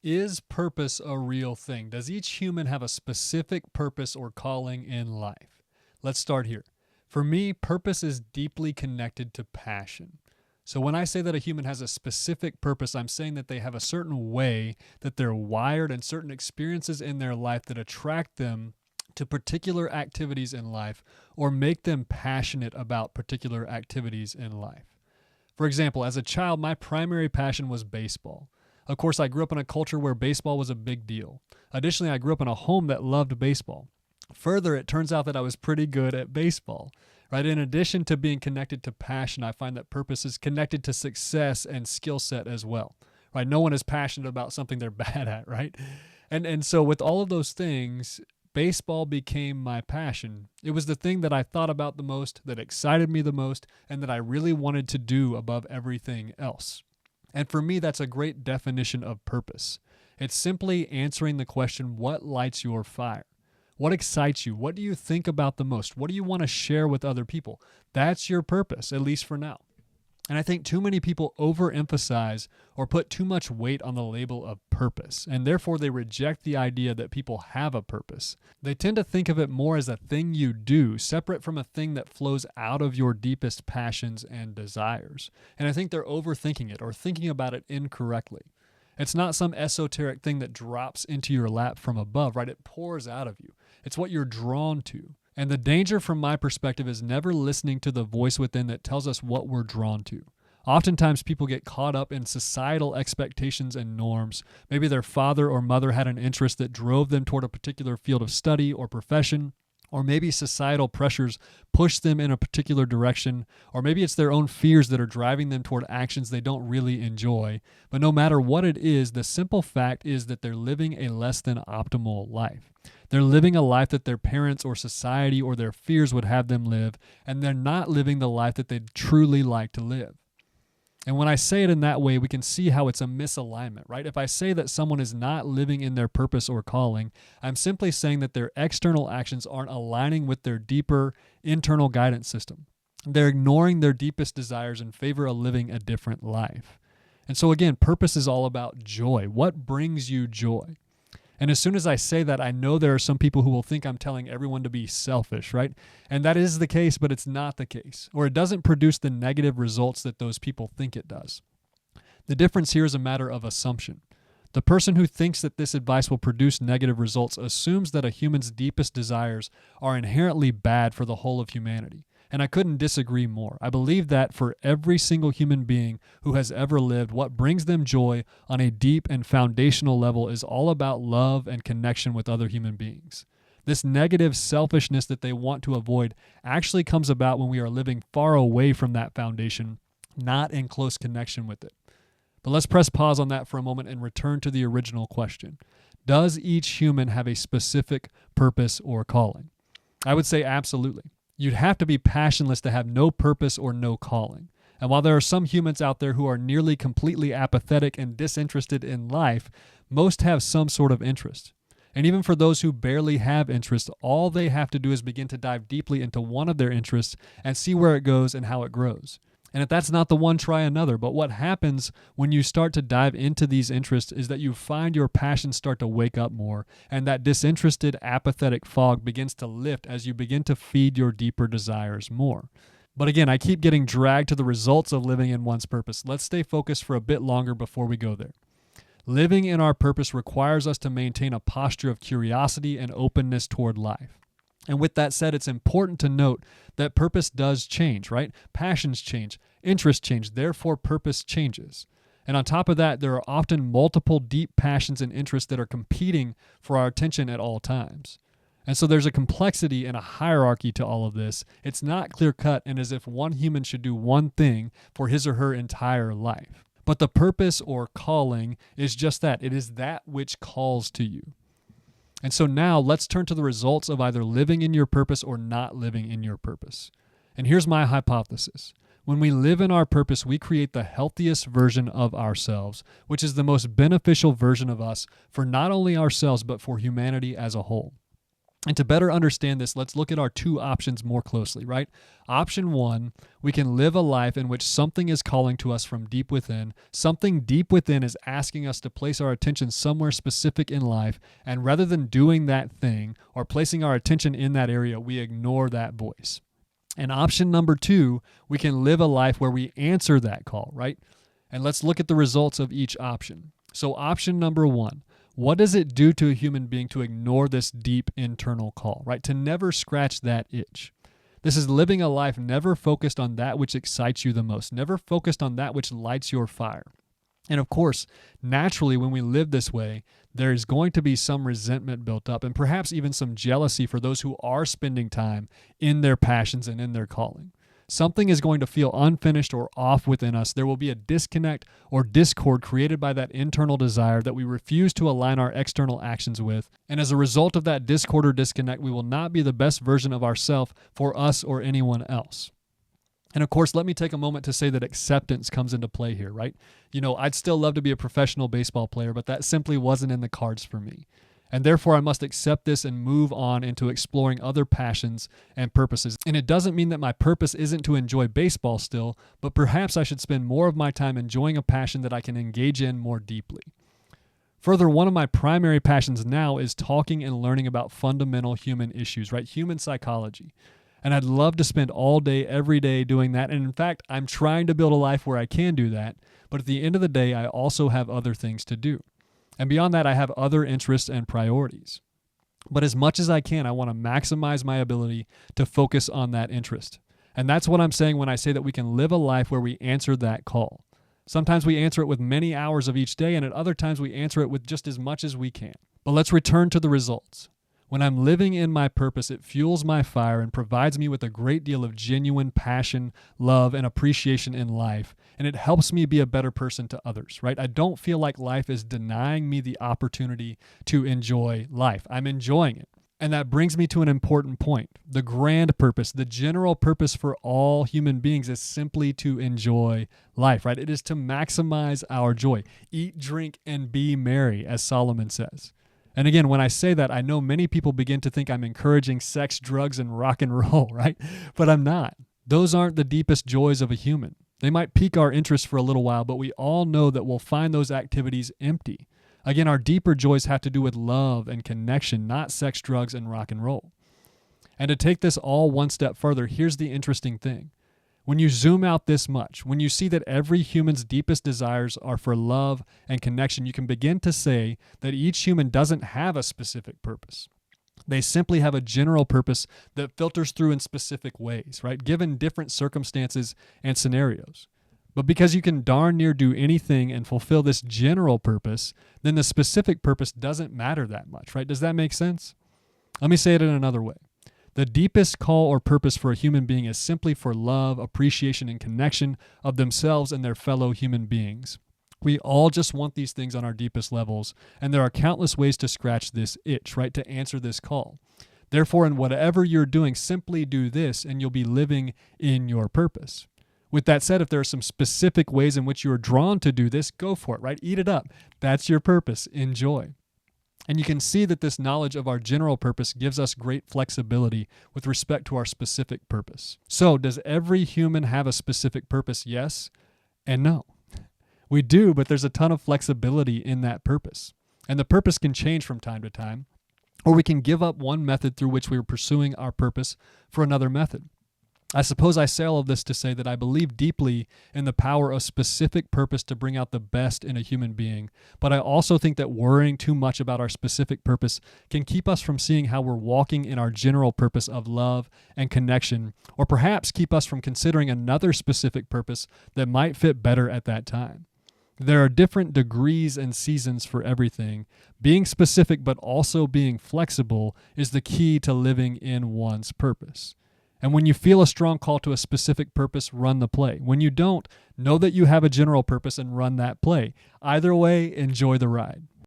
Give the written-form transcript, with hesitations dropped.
Is purpose a real thing? Does each human have a specific purpose or calling in life? Let's start here. For me, purpose is deeply connected to passion. So when I say that a human has a specific purpose, I'm saying that they have a certain way that they're wired and certain experiences in their life that attract them to particular activities in life or make them passionate about particular activities in life. For example, as a child, my primary passion was baseball. Of course, I grew up in a culture where baseball was a big deal. Additionally, I grew up in a home that loved baseball. Further, it turns out that I was pretty good at baseball, right? In addition to being connected to passion, I find that purpose is connected to success and skill set as well, right? No one is passionate about something they're bad at, right? And so with all of those things, baseball became my passion. It was the thing that I thought about the most, that excited me the most, and that I really wanted to do above everything else. And for me, that's a great definition of purpose. It's simply answering the question, what lights your fire? What excites you? What do you think about the most? What do you want to share with other people? That's your purpose, at least for now. And I think too many people overemphasize or put too much weight on the label of purpose, and therefore they reject the idea that people have a purpose. They tend to think of it more as a thing you do, separate from a thing that flows out of your deepest passions and desires. And I think they're overthinking it or thinking about it incorrectly. It's not some esoteric thing that drops into your lap from above, right? It pours out of you. It's what you're drawn to. And the danger from my perspective is never listening to the voice within that tells us what we're drawn to. Oftentimes people get caught up in societal expectations and norms. Maybe their father or mother had an interest that drove them toward a particular field of study or profession. Or maybe societal pressures push them in a particular direction, or maybe it's their own fears that are driving them toward actions they don't really enjoy. But no matter what it is, the simple fact is that they're living a less than optimal life. They're living a life that their parents or society or their fears would have them live, and they're not living the life that they'd truly like to live. And when I say it in that way, we can see how it's a misalignment, right? If I say that someone is not living in their purpose or calling, I'm simply saying that their external actions aren't aligning with their deeper internal guidance system. They're ignoring their deepest desires in favor of living a different life. And so again, purpose is all about joy. What brings you joy? And as soon as I say that, I know there are some people who will think I'm telling everyone to be selfish, right? And that is the case, but it's not the case. Or it doesn't produce the negative results that those people think it does. The difference here is a matter of assumption. The person who thinks that this advice will produce negative results assumes that a human's deepest desires are inherently bad for the whole of humanity. And I couldn't disagree more. I believe that for every single human being who has ever lived, what brings them joy on a deep and foundational level is all about love and connection with other human beings. This negative selfishness that they want to avoid actually comes about when we are living far away from that foundation, not in close connection with it. But let's press pause on that for a moment and return to the original question. Does each human have a specific purpose or calling? I would say absolutely. You'd have to be passionless to have no purpose or no calling. And while there are some humans out there who are nearly completely apathetic and disinterested in life, most have some sort of interest. And even for those who barely have interest, all they have to do is begin to dive deeply into one of their interests and see where it goes and how it grows. And if that's not the one, try another. But what happens when you start to dive into these interests is that you find your passions start to wake up more, and that disinterested, apathetic fog begins to lift as you begin to feed your deeper desires more. But again, I keep getting dragged to the results of living in one's purpose. Let's stay focused for a bit longer before we go there. Living in our purpose requires us to maintain a posture of curiosity and openness toward life. And with that said, it's important to note that purpose does change, right? Passions change, interests change, therefore purpose changes. And on top of that, there are often multiple deep passions and interests that are competing for our attention at all times. And so there's a complexity and a hierarchy to all of this. It's not clear-cut and as if one human should do one thing for his or her entire life. But the purpose or calling is just that. It is that which calls to you. And so now let's turn to the results of either living in your purpose or not living in your purpose. And here's my hypothesis. When we live in our purpose, we create the healthiest version of ourselves, which is the most beneficial version of us for not only ourselves, but for humanity as a whole. And to better understand this, let's look at our two options more closely, right? Option one, we can live a life in which something is calling to us from deep within. Something deep within is asking us to place our attention somewhere specific in life. And rather than doing that thing or placing our attention in that area, we ignore that voice. And option number two, we can live a life where we answer that call, right? And let's look at the results of each option. So option number one, what does it do to a human being to ignore this deep internal call, right? To never scratch that itch. This is living a life never focused on that which excites you the most, never focused on that which lights your fire. And of course, naturally, when we live this way, there is going to be some resentment built up and perhaps even some jealousy for those who are spending time in their passions and in their calling. Something is going to feel unfinished or off within us. There will be a disconnect or discord created by that internal desire that we refuse to align our external actions with. And as a result of that discord or disconnect, we will not be the best version of ourselves for us or anyone else. And of course, let me take a moment to say that acceptance comes into play here, right? I'd still love to be a professional baseball player, but that simply wasn't in the cards for me. And therefore, I must accept this and move on into exploring other passions and purposes. And it doesn't mean that my purpose isn't to enjoy baseball still, but perhaps I should spend more of my time enjoying a passion that I can engage in more deeply. Further, one of my primary passions now is talking and learning about fundamental human issues, right? Human psychology. And I'd love to spend all day, every day doing that. And in fact, I'm trying to build a life where I can do that. But at the end of the day, I also have other things to do. And beyond that, I have other interests and priorities. But as much as I can, I want to maximize my ability to focus on that interest. And that's what I'm saying when I say that we can live a life where we answer that call. Sometimes we answer it with many hours of each day, and at other times we answer it with just as much as we can. But let's return to the results. When I'm living in my purpose, it fuels my fire and provides me with a great deal of genuine passion, love, and appreciation in life. And it helps me be a better person to others, right? I don't feel like life is denying me the opportunity to enjoy life. I'm enjoying it. And that brings me to an important point. The grand purpose, the general purpose for all human beings is simply to enjoy life, right? It is to maximize our joy. Eat, drink, and be merry, as Solomon says. And again, when I say that, I know many people begin to think I'm encouraging sex, drugs, and rock and roll, right? But I'm not. Those aren't the deepest joys of a human. They might pique our interest for a little while, but we all know that we'll find those activities empty. Again, our deeper joys have to do with love and connection, not sex, drugs, and rock and roll. And to take this all one step further, here's the interesting thing. When you zoom out this much, when you see that every human's deepest desires are for love and connection, you can begin to say that each human doesn't have a specific purpose. They simply have a general purpose that filters through in specific ways, right? Given different circumstances and scenarios. But because you can darn near do anything and fulfill this general purpose, then the specific purpose doesn't matter that much, right? Does that make sense? Let me say it in another way. The deepest call or purpose for a human being is simply for love, appreciation, and connection of themselves and their fellow human beings. We all just want these things on our deepest levels, and there are countless ways to scratch this itch, right, to answer this call. Therefore, in whatever you're doing, simply do this, and you'll be living in your purpose. With that said, if there are some specific ways in which you are drawn to do this, go for it, right? Eat it up. That's your purpose. Enjoy. And you can see that this knowledge of our general purpose gives us great flexibility with respect to our specific purpose. So, does every human have a specific purpose? Yes and no. We do, but there's a ton of flexibility in that purpose. And the purpose can change from time to time, or we can give up one method through which we are pursuing our purpose for another method. I suppose I say all of this to say that I believe deeply in the power of specific purpose to bring out the best in a human being, but I also think that worrying too much about our specific purpose can keep us from seeing how we're walking in our general purpose of love and connection, or perhaps keep us from considering another specific purpose that might fit better at that time. There are different degrees and seasons for everything. Being specific but also being flexible is the key to living in one's purpose. And when you feel a strong call to a specific purpose, run the play. When you don't, know that you have a general purpose and run that play. Either way, enjoy the ride.